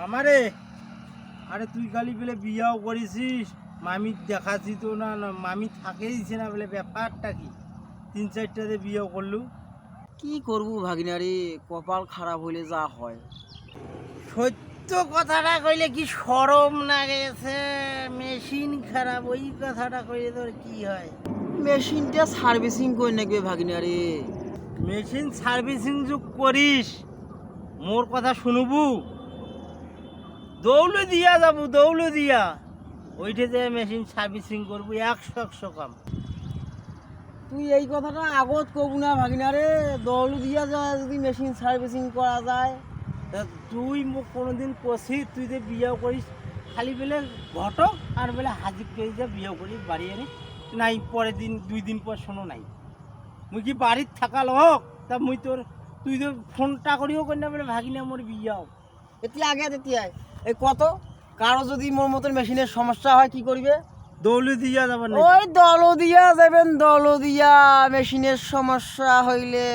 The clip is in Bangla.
আমারে আরে তুই খালি বলে বিয়াও করেছিস, মামি দেখাচ্ছি তো না, মামি থাকেই দিছে না বলে, ব্যাপারটা কি? 3-4টাতে বিয়েও করলু। কি করবো ভাগিনারে, কপাল খারাপ হইলে যা হয়। সত্য কথাটা কইলে কি শরম না গেছে? মেশিন খারাপ, ওই কথাটা কইলে তোর কি হয়? মেশিনটা সার্ভিসিং করে নাকবে ভাগিনারে। মেশিন সার্ভিসিং যুগ করিস, মোর কথা শুনবু? দৌড়ে দিয়া যাবো, দৌড়ে দিয়া ওইটা যে মেশিন সার্ভিসিং করবো, 100 কাম। তুই এই কথাটা আগত কবু না ভাগিনারে, দৌড় দিয়া যায় যদি মেশিন সার্ভিসিং করা যায়। তা তুই মোক কোনোদিন কষি তুই যে বিয়েও করিস, খালি বেলে ঘটক আর বেলে হাজির করে যে বিয়েও করিস বাড়ি আনি নাই, পরের দিন 2 দিন পর শোনো নাই। মুই কি বাড়ির থাকা লোক? তা মুই তোর, তুই তো ফোনটা করিও করি না বলে ভাগিনা মোর বিয়াও। এতিয়া আগে তেতিয়াই এই কত, কারো যদি মোর মতন মেশিনের সমস্যা হয় কি করবে? দৌড়ে দিয়া যাবার না। ওই দল দিয়া যাবেন, দল দিয়া মেশিনের সমস্যা হইলে।